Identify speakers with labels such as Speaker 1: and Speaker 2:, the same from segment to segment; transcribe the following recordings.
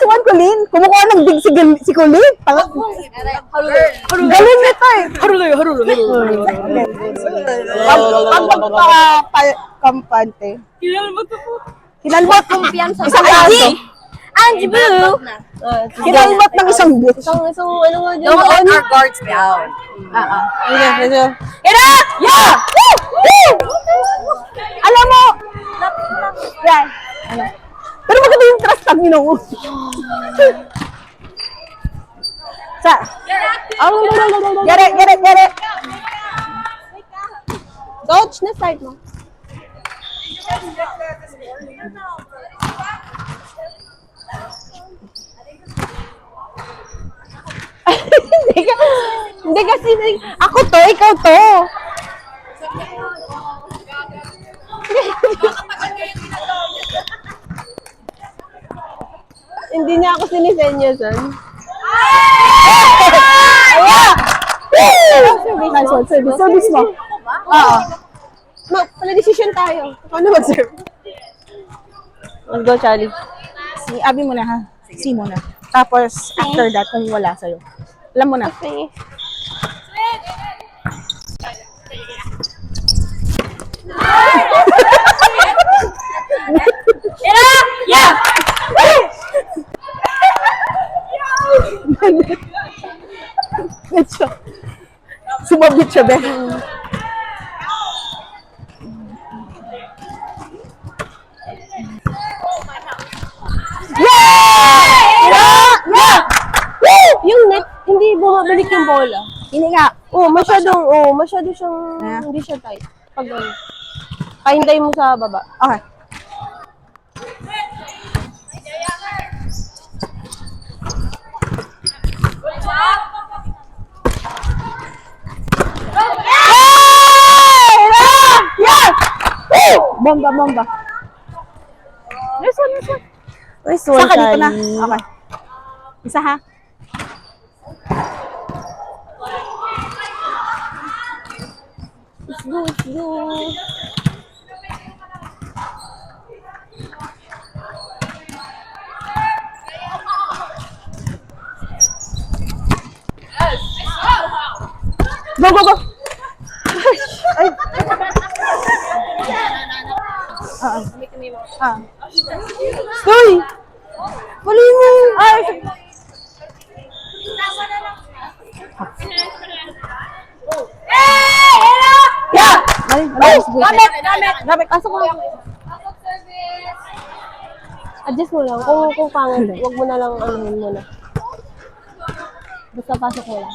Speaker 1: kasuhan ko, Lin. Kumukuha ng dig si Kulin. Galing nito eh.
Speaker 2: Harulo.
Speaker 1: Pag-kampante.
Speaker 2: Kinalbot.
Speaker 1: Kinalbot. Isang aso.
Speaker 2: Angie Boo!
Speaker 1: Kinalbot ng isang bitch.
Speaker 2: Isang ano nga dyan? Don't let our guards down.
Speaker 1: Medyo.
Speaker 2: Ira! Yeah!
Speaker 1: Alam mo! Yan. Ano? Pero maganda yung trust tag nyo. Sa? Get it.
Speaker 2: Coach, na start mo.
Speaker 1: Hindi kasi, ako to, ikaw to.
Speaker 2: Hindi niya ako sinisenyosan.
Speaker 1: Nice one, service mo. Oo.
Speaker 2: Pala decision tayo.
Speaker 1: Ano mag-serve?
Speaker 2: Let's go, Charlie.
Speaker 1: Si Abby muna ha. Si muna. Tapos, after that, kung wala sa'yo. Alam mo na.
Speaker 2: Okay. Yeah!
Speaker 1: Medyo. Sumabit siya, be.
Speaker 2: Yung net, hindi bumabalik yung bola.
Speaker 1: Hindi nga.
Speaker 2: Masyado siyang,
Speaker 1: Yeah.
Speaker 2: hindi siya tight. Pag ano. Kahintay mo sa baba.
Speaker 1: Okay. Bomba. Nice one.
Speaker 2: Nice one,
Speaker 1: Saka dito na.
Speaker 2: Charlie.
Speaker 1: Okay. Isa ha.
Speaker 2: Let's go.
Speaker 1: Go. Ay. Uy! Mali mo! Ay! Yeah!
Speaker 2: Gamit. Pasok mo. Adjust mo lang. Kung pangit, huwag mo na lang anuhin mo na. Basta pasok mo lang.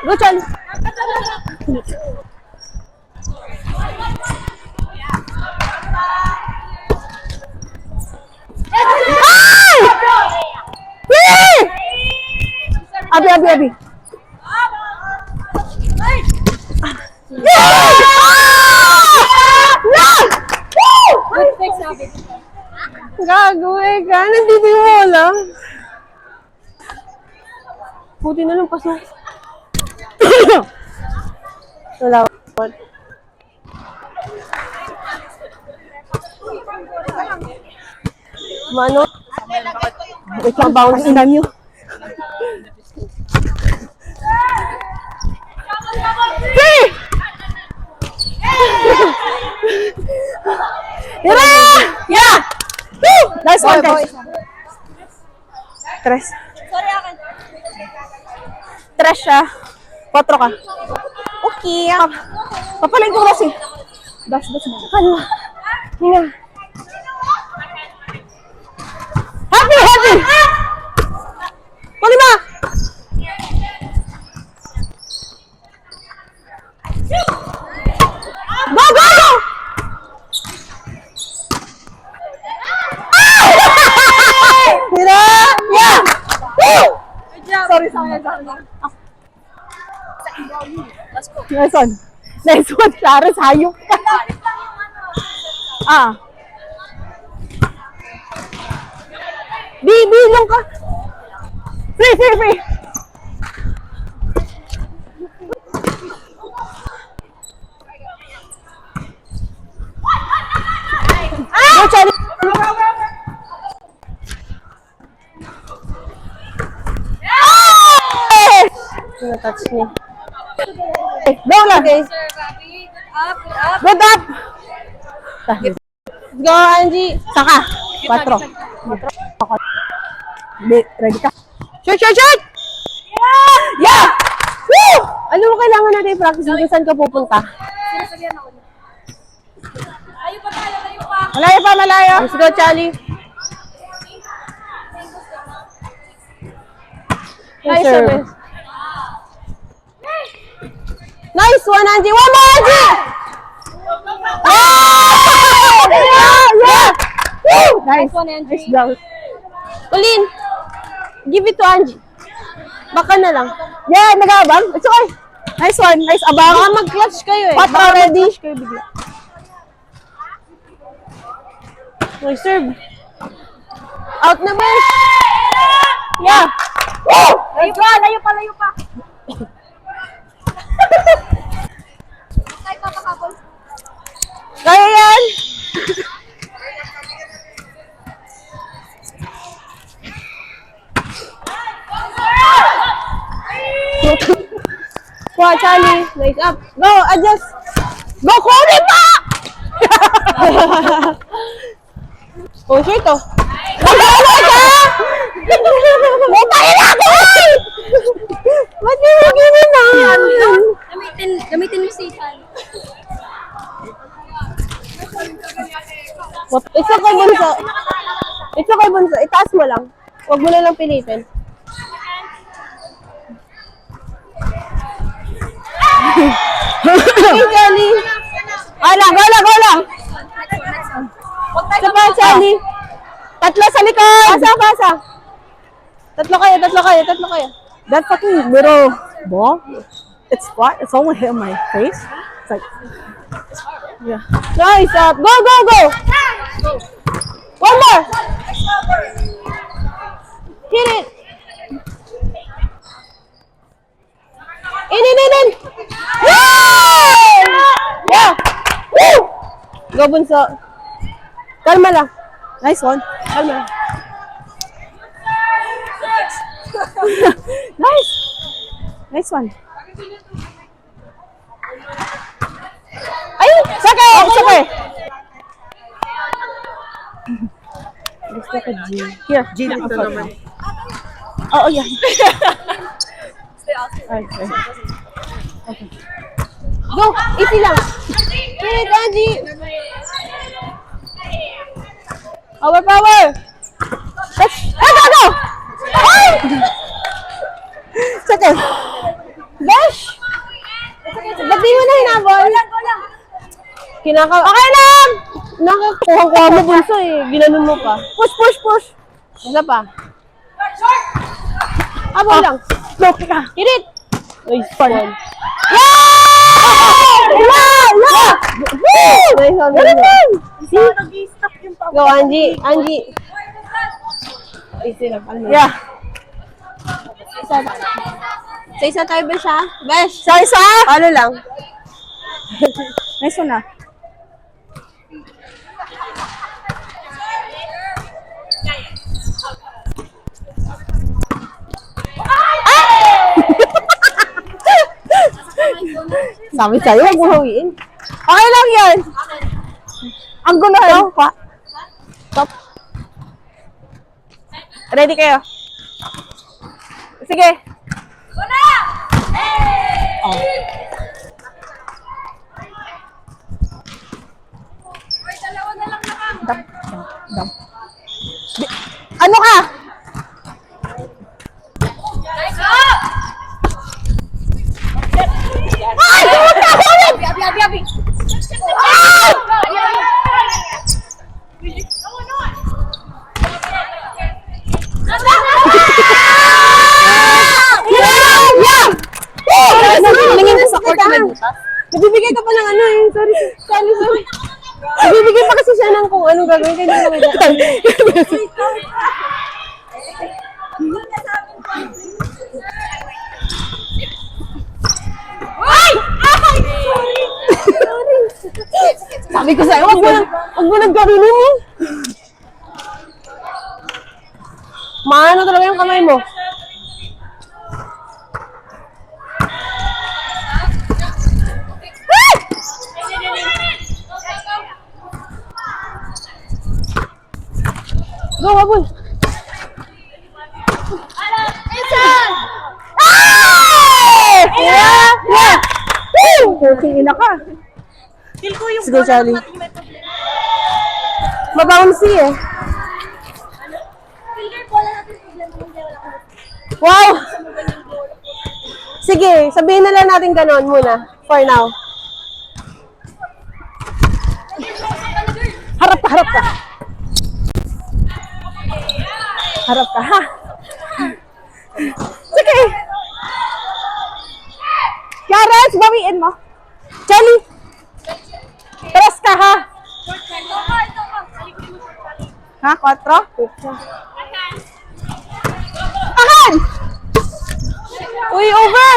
Speaker 1: Go, Charlie! Abi.
Speaker 2: Gago ka. Nandito yung wala. Buti na lang pasok. Wala. Mano?
Speaker 1: Wait lang, bounce na nyo. Yeah! Woo! Nice one, guys. Tres.
Speaker 2: Sorry, akin.
Speaker 1: Tres siya. 4 ka. Okay. Papalain ko kasi. Dash mo.
Speaker 2: Kalma. Hinga.
Speaker 1: Happy! Palima! Go! Tira! Yeah! Woo! Sorry. Nice one, Clarence. Hayop ka. Bilong ka. Free. Charlie.
Speaker 2: Na-touch ni.
Speaker 1: Go lang.
Speaker 2: Okay.
Speaker 1: Good up.
Speaker 2: Let's go, Angie.
Speaker 1: Saka. 4. Ready ka? Shoot, shoot, shoot! Yeah! Woo!
Speaker 2: Ano mo kailangan natin i-practice? Kung saan ka pupunta?
Speaker 1: Malayo pa, malayo.
Speaker 2: Let's go, Charlie. Nice
Speaker 1: serve.
Speaker 2: service. Nice one, Angie. One more, Angie!
Speaker 1: Oh! Yeah! Yeah! Woo! Nice. Nice job.
Speaker 2: Colleen, give it to Angie. Baka na lang.
Speaker 1: Yeah, nag-aabang. It's okay. Nice one. Nice abang.
Speaker 2: Baka mag-clutch kayo eh.
Speaker 1: 4 ready.
Speaker 2: Kayo bigla. Nice serve. Out na, Besh!
Speaker 1: Yeah. Woo!
Speaker 3: Layo pa, layo pa, layo pa.
Speaker 1: Kaya yan.
Speaker 2: Wow, Charlie. Nice up.
Speaker 1: Go, adjust. Go, Corey pa!
Speaker 2: Oh, sure to.
Speaker 1: Nag-ano ka? Mutahin ako! Ba't di mo gininan?
Speaker 3: Gamitin mo si Chan.
Speaker 2: It's okay, Bunso. It's okay, Bunso. Itaas mo lang. Huwag mo na lang pilitin. Okay, Charlie.
Speaker 1: Go lang.
Speaker 2: Isa pa, Charlie.
Speaker 1: Tatlo sa likod.
Speaker 2: Pasa. Tatlo kayo.
Speaker 1: That fucking little ball, it's flat. It's only hit my face. It's like, yeah.
Speaker 2: Nice up. Go. One more. Hit it. In.
Speaker 1: Yeah. Woo!
Speaker 2: Go, Bunso. Kalma lang.
Speaker 1: Nice one.
Speaker 2: Kalma.
Speaker 1: Nice one.
Speaker 2: Ay!
Speaker 1: Sakay.
Speaker 2: Gusto ko, G.
Speaker 1: Here, G dito naman. Oh, yeah. Okay.
Speaker 2: Go! Easy lang. Hit it, Angie. Power.
Speaker 1: Go! Ay! Sakay.
Speaker 2: Besh! Ba't di mo na hinabol?
Speaker 3: Go lang.
Speaker 2: Okay lang! Nakakuha mo, Bunso eh. Ginanon mo pa.
Speaker 1: Push.
Speaker 2: Isa pa. Habol lang.
Speaker 1: Go, ka.
Speaker 2: Hit it! Nice one.
Speaker 1: Yeah!
Speaker 2: Nice one.
Speaker 1: See?
Speaker 3: Nag-i-stop yung pa.
Speaker 2: Go, Angie. Easy lang. Kalma.
Speaker 1: Yeah.
Speaker 2: Sa isa tayo, Besh, ha? Besh!
Speaker 1: Sa isa.
Speaker 2: Palo lang.
Speaker 1: Nice one na.
Speaker 2: Sabi sa'yo, huwag mo hawiin.
Speaker 1: Okay lang yan. Ang gulo. Pa.
Speaker 2: Stop.
Speaker 1: Ready kayo? Sige.
Speaker 3: Go na! Oy, dalawa na lang nakang.
Speaker 1: Dam. Ano ka?
Speaker 3: Nice up!
Speaker 1: Ay!
Speaker 3: Abi.
Speaker 1: Ah! Yeah!
Speaker 2: Tingin na sa court na butas. Nabibigay ka pa ng ano eh. Sorry. Nabibigay pa kasi siya ng kung anong gagawin. Kaya hindi lang
Speaker 1: Sabi ko sa'yo, wag mo nang gawin mo.
Speaker 2: Maano talaga yung kamay mo. Go, habol. Ay! Yeah! Yeah! Woo!
Speaker 1: Puking ina ka.
Speaker 2: Let's go, Charlie. Mabouncy eh. Wow! Sige, sabihin na lang natin ganon muna. For now.
Speaker 1: Harap ka, harap ka. Harap ka, ha? Sige. Clarence, bawiin mo. Charlie. Tres ka, ha? Ha? 4? Ahan!
Speaker 2: Uy, over!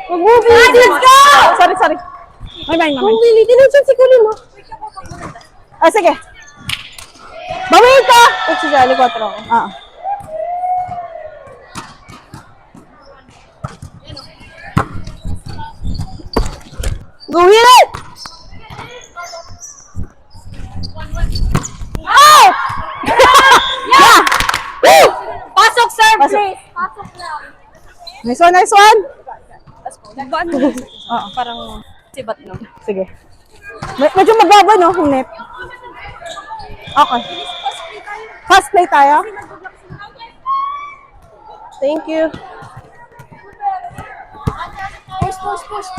Speaker 2: Mag-movie! Let's go!
Speaker 1: Sorry. May.
Speaker 2: Bumili din ang chance ko mo.
Speaker 1: Ah, sige. Bawiin ka!
Speaker 2: Ito si Charlie, 4 ako.
Speaker 1: Ah.
Speaker 2: Go hit it!
Speaker 1: Oh! Yeah! Woo!
Speaker 3: Pasok, sir,
Speaker 1: Pasok.
Speaker 3: please. Pasok lang.
Speaker 1: Nice one.
Speaker 3: Parang sibat no.
Speaker 1: Sige. Medyo mababa, no, yung net. Okay. Fast play tayo.
Speaker 2: Thank you.
Speaker 3: Push.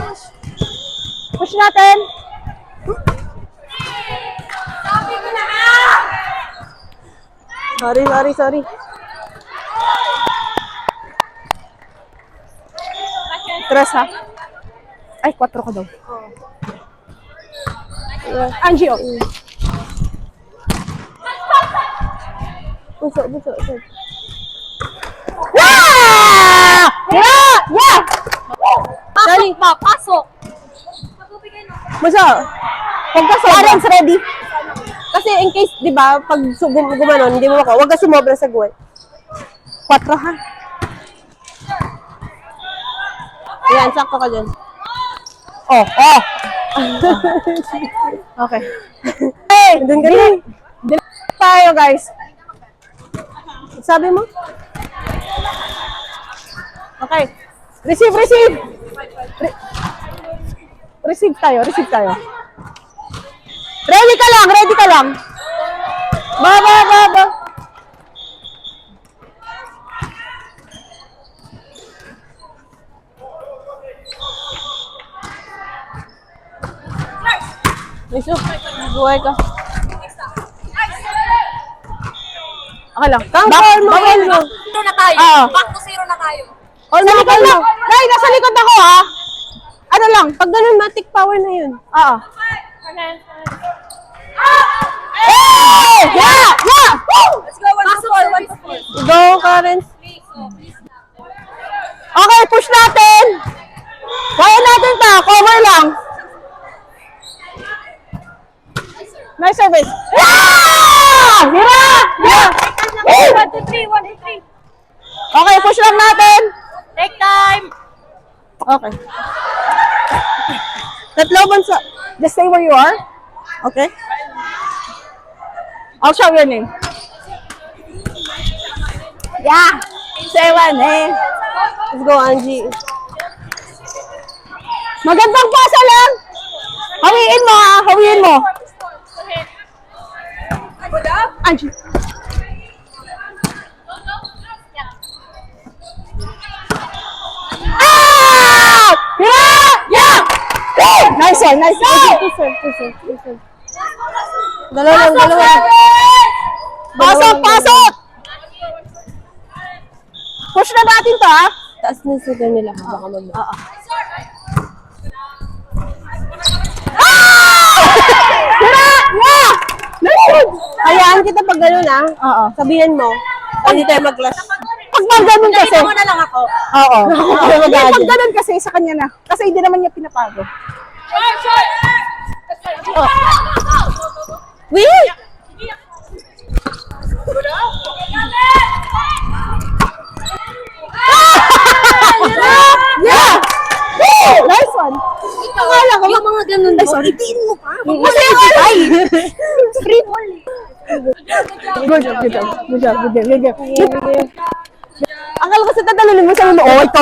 Speaker 1: Push natin.
Speaker 3: Sabi ko na
Speaker 2: Sorry.
Speaker 1: Tres, ha? Ay, 4 ka daw. Angie, oh.
Speaker 2: Buso.
Speaker 1: Yeah! Yeah!
Speaker 3: Pasok ba? Pasok.
Speaker 2: Buso.
Speaker 1: Huwag ka Clarence, ready?
Speaker 2: Kasi in case, di ba, pag gumanon, hindi mo ako, huwag ka sumobra sa guwan.
Speaker 1: 4, ha?
Speaker 2: Yan, sakto ka dyan.
Speaker 1: Oh. Okay. Hey!
Speaker 2: Doon ka na.
Speaker 1: Delete tayo, guys.
Speaker 2: Sabi mo?
Speaker 1: Okay. Receive. Receive tayo. Ready ka lang. Ba.
Speaker 2: Buso. Buhay ka.
Speaker 1: Okay lang.
Speaker 2: Bawal mo.
Speaker 3: Ito na tayo. Back to zero na tayo.
Speaker 2: All mo.
Speaker 1: Nay, nasa likod ako, ha? Ano lang?
Speaker 2: Pag ganun, matic power na yun.
Speaker 1: Oo. Hey! Yeah! Woo!
Speaker 3: Let's go. One to four.
Speaker 2: Go, Karen.
Speaker 1: Okay, push natin. Kaya natin ta. Cover lang. Nice service. Yeah! Yeah! Woo!
Speaker 3: 1 to 3.
Speaker 1: Okay, push lang natin.
Speaker 3: Take time.
Speaker 1: Okay. Tatlo bansa. Just stay where you are. Okay? I'll shout your name. Yeah! 7, eh.
Speaker 2: Let's go, Angie.
Speaker 1: Magandang pasa lang. Hawiin mo, ha? Hawiin mo. Angie. Ah! Yeah! Woo! Nice one.
Speaker 2: Two serve. Dalawa lang.
Speaker 1: Pasok! Push na natin to, ha?
Speaker 2: Taas na sila nila. Baka mag...
Speaker 1: Yeah! Nice one.
Speaker 2: Hayaan kita pag gano'n, ah.
Speaker 1: Oo.
Speaker 2: Sabihin mo. Hindi tayo mag-clash.
Speaker 1: Pag ganun kasi.
Speaker 3: Ito mo na lang ako.
Speaker 1: Oo.
Speaker 2: Ako
Speaker 1: Hindi,
Speaker 2: mag-aagin.
Speaker 1: pag ganun kasi sa kanya na. Kasi hindi naman niya pinapago.
Speaker 3: Short.
Speaker 2: Wait! mga ganun. Ay, sorry. Tiin mo pa. Kasi free ball.
Speaker 1: Good job, good job. Good job, good job, good job.
Speaker 2: Akala ko sa tatalunin mo sa ulo. Oh, ito.